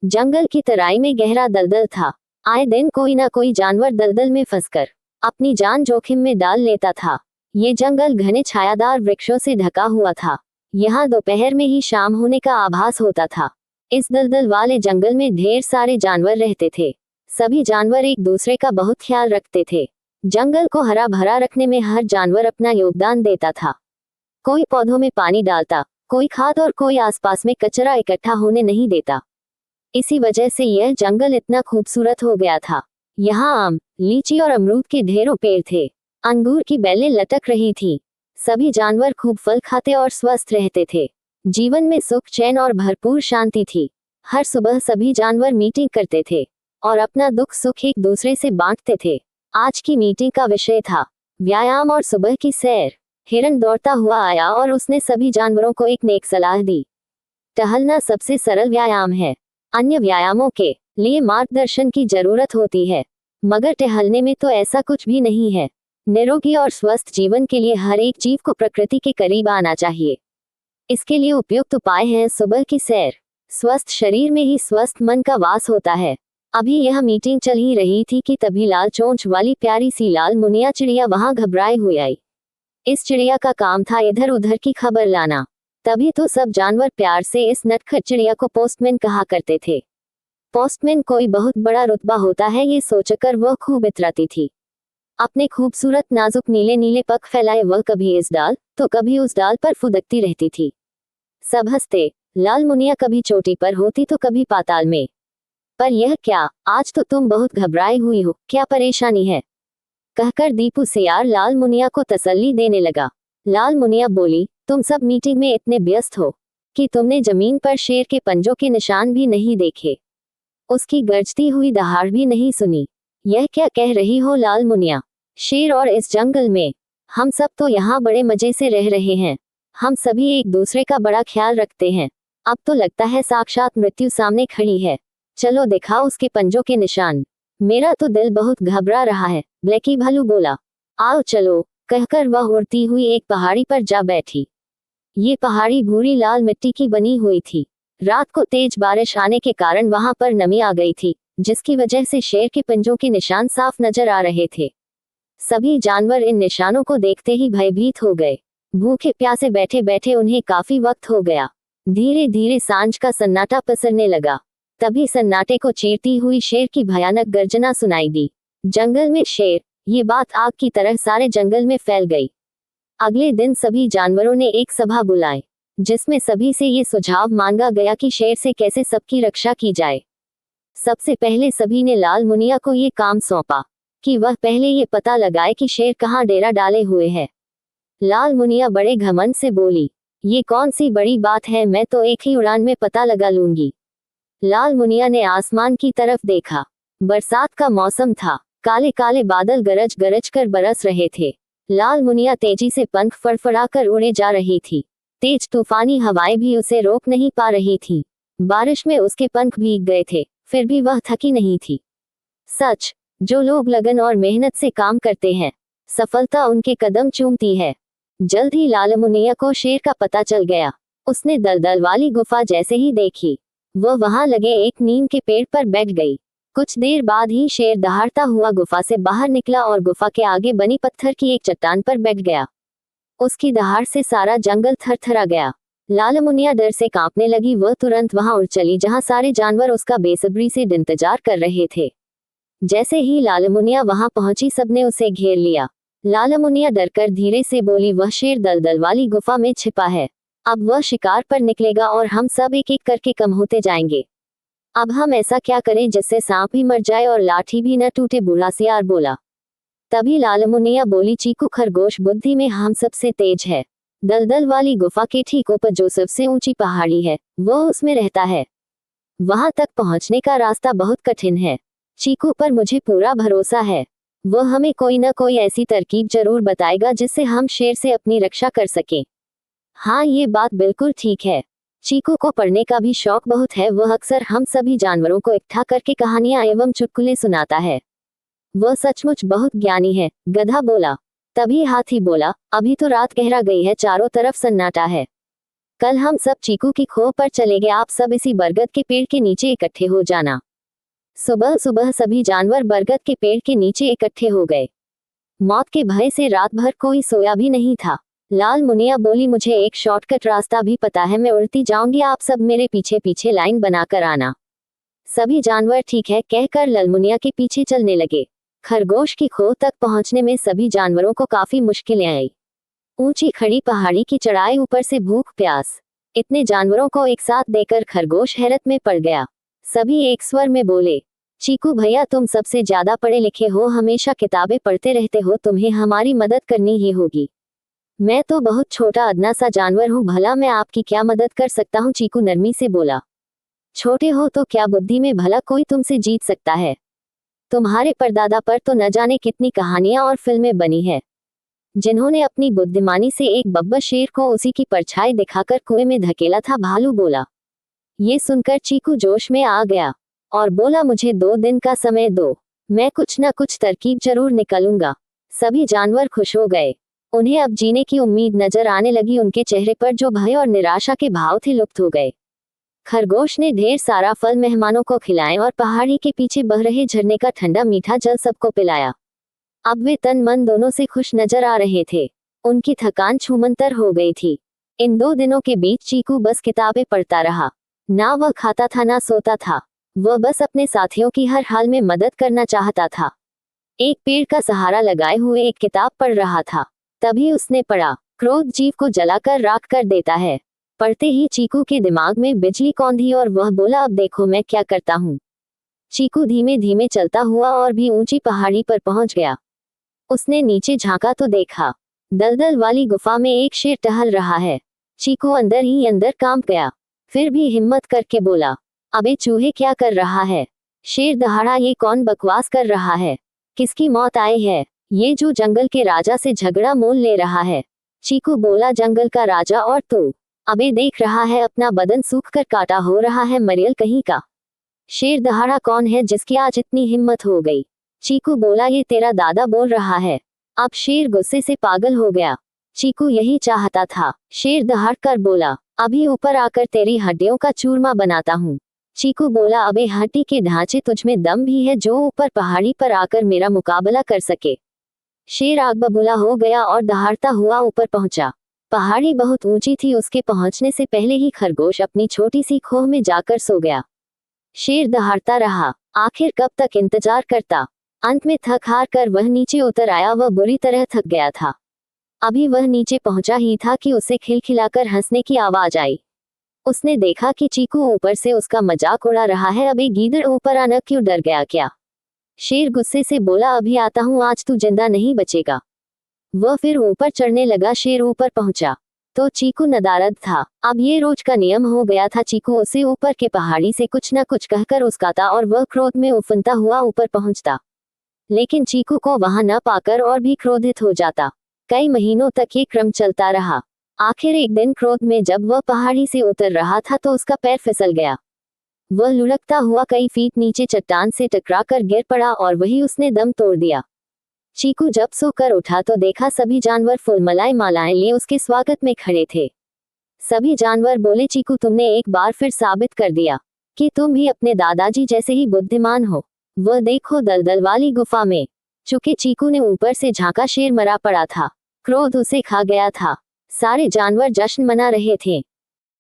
जंगल की तराई में गहरा दलदल था। आए दिन कोई ना कोई जानवर दलदल में फंसकर अपनी जान जोखिम में डाल लेता था। ये जंगल घने छायादार वृक्षों से ढका हुआ था। यहाँ दोपहर में ही शाम होने का आभास होता था। इस दलदल वाले जंगल में ढेर सारे जानवर रहते थे। सभी जानवर एक दूसरे का बहुत ख्याल रखते थे। जंगल को हरा भरा रखने में हर जानवर अपना योगदान देता था। कोई पौधों में पानी डालता, कोई खाद और कोई आसपास में कचरा इकट्ठा होने नहीं देता। इसी वजह से यह जंगल इतना खूबसूरत हो गया था। यहाँ आम, लीची और अमरूद के ढेरों पेड़ थे। अंगूर की बेलें लटक रही थीं। सभी जानवर खूब फल खाते और स्वस्थ रहते थे। जीवन में सुख, चैन और भरपूर शांति थी। हर सुबह सभी जानवर मीटिंग करते थे और अपना दुख सुख एक दूसरे से बांटते थे। आज की मीटिंग का विषय था व्यायाम और सुबह की सैर। हिरन दौड़ता हुआ आया और उसने सभी जानवरों को एक नेक सलाह दी। टहलना सबसे सरल व्यायाम है। अन्य व्यायामों के लिए मार्गदर्शन की जरूरत होती है, मगर टहलने में तो ऐसा कुछ भी नहीं है। निरोगी और स्वस्थ जीवन के लिए हर एक जीव को प्रकृति के करीब आना चाहिए। इसके लिए उपयुक्त उपाय हैं सुबह की सैर। स्वस्थ शरीर में ही स्वस्थ मन का वास होता है। अभी यह मीटिंग चल ही रही थी कि तभी लाल चोंच वाली प्यारी सी लाल मुनिया चिड़िया वहां घबराए हुई आई। इस चिड़िया का काम था इधर उधर की खबर लाना। तभी तो सब जानवर प्यार से इस नटखट चिड़िया को पोस्टमैन कहा करते थे। पोस्टमैन कोई बहुत बड़ा रुतबा होता है, ये सोचकर वह खूब इतराती थी। अपने खूबसूरत नाजुक नीले नीले पंख फैलाए वह कभी इस डाल तो कभी उस डाल पर फुदकती रहती थी। सब हंसते। लाल मुनिया कभी चोटी पर होती तो कभी पाताल में। पर यह क्या, आज तो तुम बहुत घबराई हुई हो, क्या परेशानी है? कहकर दीपू सियार लाल मुनिया को तसल्ली देने लगा। लाल मुनिया बोली, तुम सब मीटिंग में इतने व्यस्त हो कि तुमने जमीन पर शेर के पंजों के निशान भी नहीं देखे, उसकी गरजती हुई दहाड़ भी नहीं सुनी। यह क्या कह रही हो लाल मुनिया? शेर और इस जंगल में हम सब तो यहाँ बड़े मजे से रह रहे हैं। हम सभी एक दूसरे का बड़ा ख्याल रखते हैं। अब तो लगता है साक्षात मृत्यु सामने खड़ी है। चलो दिखाओ उसके पंजों के निशान। मेरा तो दिल बहुत घबरा रहा है, ब्लैकी भालू बोला। आओ चलो, कहकर वह उड़ती हुई एक पहाड़ी पर जा बैठी। ये पहाड़ी भूरी लाल मिट्टी की बनी हुई थी। रात को तेज बारिश आने के कारण वहां पर नमी आ गई थी, जिसकी वजह से शेर के पंजों के निशान साफ नजर आ रहे थे। सभी जानवर इन निशानों को देखते ही भयभीत हो गए। भूखे प्यासे बैठे बैठे उन्हें काफी वक्त हो गया। धीरे धीरे सांझ का सन्नाटा पसरने लगा। तभी सन्नाटे को चीरती हुई शेर की भयानक गर्जना सुनाई दी। जंगल में शेर, ये बात आग की तरह सारे जंगल में फैल गई। अगले दिन सभी जानवरों ने एक सभा बुलाई, जिसमें सभी से ये सुझाव मांगा गया कि शेर से कैसे सबकी रक्षा की जाए। सबसे पहले सभी ने लाल मुनिया को ये काम सौंपा कि वह पहले ये पता लगाए कि शेर कहाँ डेरा डाले हुए है। लाल मुनिया बड़े घमंड से बोली, ये कौन सी बड़ी बात है, मैं तो एक ही उड़ान में पता लगा लूंगी। लाल मुनिया ने आसमान की तरफ देखा। बरसात का मौसम था। काले काले बादल गरज गरज कर बरस रहे थे। लाल मुनिया तेजी से पंख फड़फड़ाकर उड़े जा रही थी। तेज तूफानी हवाएं भी उसे रोक नहीं पा रही थी। बारिश में उसके पंख भीग गए थे, फिर भी वह थकी नहीं थी। सच, जो लोग लगन और मेहनत से काम करते हैं, सफलता उनके कदम चूमती है। जल्द ही लाल मुनिया को शेर का पता चल गया। उसने दलदल वाली गुफा जैसे ही देखी, वह वहां लगे एक नीम के पेड़ पर बैठ गई। कुछ देर बाद ही शेर दहाड़ता हुआ गुफा से बाहर निकला और गुफा के आगे बनी पत्थर की एक चट्टान पर बैठ गया। उसकी दहाड़ से सारा जंगल थरथरा गया। लाल मुनिया डर से कांपने लगी। वह तुरंत वहां उड़ चली जहां सारे जानवर उसका बेसब्री से इंतजार कर रहे थे। जैसे ही लाल मुनिया वहां पहुंची, सबने उसे घेर लिया। लाल मुनिया डरकर धीरे से बोली, वह शेर दलदल वाली गुफा में छिपा है। अब वह शिकार पर निकलेगा और हम सब एक एक करके कम होते जाएंगे। अब हम ऐसा क्या करें जिससे सांप भी मर जाए और लाठी भी न टूटे, बूढ़ा सियार बोला। तभी लाल मुनिया बोली, चीकू खरगोश बुद्धि में हम सबसे तेज है। दलदल वाली गुफा के ठीक ऊपर जो सबसे ऊंची पहाड़ी है, वो उसमें रहता है। वहां तक पहुंचने का रास्ता बहुत कठिन है। चीकू पर मुझे पूरा भरोसा है। वह हमें कोई न कोई ऐसी तरकीब जरूर बताएगा जिससे हम शेर से अपनी रक्षा कर सकें। हाँ, ये बात बिल्कुल ठीक है। चीकू को पढ़ने का भी शौक बहुत है। वह अक्सर हम सभी जानवरों को इकट्ठा करके कहानियां एवं चुटकुले सुनाता है। वह सचमुच बहुत ज्ञानी है, गधा बोला। तभी हाथी बोला, अभी तो रात गहरा गई है, चारों तरफ सन्नाटा है। कल हम सब चीकू की खोह पर चलेंगे, आप सब इसी बरगद के पेड़ के नीचे इकट्ठे हो जाना। सुबह सुबह सभी जानवर बरगद के पेड़ के नीचे इकट्ठे हो गए। मौत के भय से रात भर कोई सोया भी नहीं था। लाल मुनिया बोली, मुझे एक शॉर्टकट रास्ता भी पता है, मैं उड़ती जाऊंगी, आप सब मेरे पीछे पीछे लाइन बनाकर आना। सभी जानवर ठीक है कहकर ललमुनिया के पीछे चलने लगे। खरगोश की खोह तक पहुंचने में सभी जानवरों को काफी मुश्किलें आई। ऊंची खड़ी पहाड़ी की चढ़ाई, ऊपर से भूख प्यास, इतने जानवरों को एक साथ देखकर खरगोश हैरत में पड़ गया। सभी एक स्वर में बोले, चीकू भैया तुम सबसे ज्यादा पढ़े लिखे हो, हमेशा किताबें पढ़ते रहते हो, तुम्हें हमारी मदद करनी ही होगी। मैं तो बहुत छोटा अदना सा जानवर हूँ, भला मैं आपकी क्या मदद कर सकता हूँ, चीकू नरमी से बोला। छोटे हो तो क्या, बुद्धि में भला कोई तुमसे जीत सकता है। तुम्हारे परदादा पर तो न जाने कितनी कहानियां और फिल्में बनी है, जिन्होंने अपनी बुद्धिमानी से एक बब्बर शेर को उसी की परछाई दिखाकर कुएं में धकेला था, भालू बोला। ये सुनकर चीकू जोश में आ गया और बोला, मुझे 2 दिन का समय दो, मैं कुछ न कुछ तरकीब जरूर निकालूंगा। सभी जानवर खुश हो गए, उन्हें अब जीने की उम्मीद नजर आने लगी। उनके चेहरे पर जो भय और निराशा के भाव थे लुप्त हो गए। खरगोश ने ढेर सारा फल मेहमानों को खिलाए और पहाड़ी के पीछे बह रहे झरने का ठंडा मीठा जल सबको पिलाया। अब वे तन मन दोनों से खुश नजर आ रहे थे। उनकी थकान छूमंतर हो गई थी। इन 2 दिनों के बीच चीकू बस किताबें पढ़ता रहा। ना वह खाता था ना सोता था, वह बस अपने साथियों की हर हाल में मदद करना चाहता था। एक पेड़ का सहारा लगाए हुए एक किताब पढ़ रहा था। तभी उसने पढ़ा, क्रोध जीव को जलाकर राख कर देता है। पढ़ते ही चीकू के दिमाग में बिजली कौंधी और वह बोला, अब देखो मैं क्या करता हूँ। चीकू धीमे धीमे चलता हुआ और भी ऊंची पहाड़ी पर पहुंच गया। उसने नीचे झांका तो देखा, दलदल वाली गुफा में एक शेर टहल रहा है। चीकू अंदर ही अंदर कांप गया, फिर भी हिम्मत करके बोला, अबे चूहे क्या कर रहा है। शेर दहाड़ा, ये कौन बकवास कर रहा है, किसकी मौत आई है, ये जो जंगल के राजा से झगड़ा मोल ले रहा है। चीकू बोला, जंगल का राजा और तू, अबे देख रहा है अपना बदन सूख कर काटा हो रहा है, मरियल कहीं का। शेर दहाड़ा कौन है जिसकी आज इतनी हिम्मत हो गई। चीकू बोला, ये तेरा दादा बोल रहा है। अब शेर गुस्से से पागल हो गया। चीकू यही चाहता था। शेर दहाड़ कर बोला, अभी ऊपर आकर तेरी हड्डियों का चूरमा बनाता हूँ। चीकू बोला, अबे हड्डी के ढांचे, तुझमें दम भी है जो ऊपर पहाड़ी पर आकर मेरा मुकाबला कर सके। शेर आग बबूला हो गया और दहाड़ता हुआ ऊपर पहुंचा। पहाड़ी बहुत ऊंची थी, उसके पहुंचने से पहले ही खरगोश अपनी छोटी सी खोह में जाकर सो गया। शेर दहाड़ता रहा, आखिर कब तक इंतजार करता। अंत में थक हार कर वह नीचे उतर आया। वह बुरी तरह थक गया था। अभी वह नीचे पहुंचा ही था कि उसे खिलखिलाकर हंसने की आवाज आई। उसने देखा कि चीकू ऊपर से उसका मजाक उड़ा रहा है। अबे गीदड़, ऊपर आना क्यों, डर गया क्या। शेर गुस्से से बोला, अभी आता हूँ, आज तू जिंदा नहीं बचेगा। वह फिर ऊपर चढ़ने लगा। शेर ऊपर पहुंचा तो चीकू नदारद था। अब ये रोज का नियम हो गया था। चीकू उसे ऊपर के पहाड़ी से कुछ न कुछ कहकर उसकाता और वह क्रोध में उफनता हुआ ऊपर पहुंचता। लेकिन चीकू को वहां न पाकर और भी क्रोधित हो जाता। कई महीनों तक ये क्रम चलता रहा। आखिर एक दिन क्रोध में जब वह पहाड़ी से उतर रहा था तो उसका पैर फिसल गया। वह लुढ़कता हुआ कई फीट नीचे चट्टान से टकराकर गिर पड़ा और वही उसने दम तोड़ दिया। चीकू जब सोकर उठा तो देखा सभी जानवर फुलमलाए मालाएं लिए उसके स्वागत में खड़े थे। सभी जानवर बोले, चीकू तुमने एक बार फिर साबित कर दिया कि तुम भी अपने दादाजी जैसे ही बुद्धिमान हो। वह देखो दलदल वाली गुफा में। चूंकि चीकू ने ऊपर से झांका, शेर मरा पड़ा था। क्रोध उसे खा गया था। सारे जानवर जश्न मना रहे थे।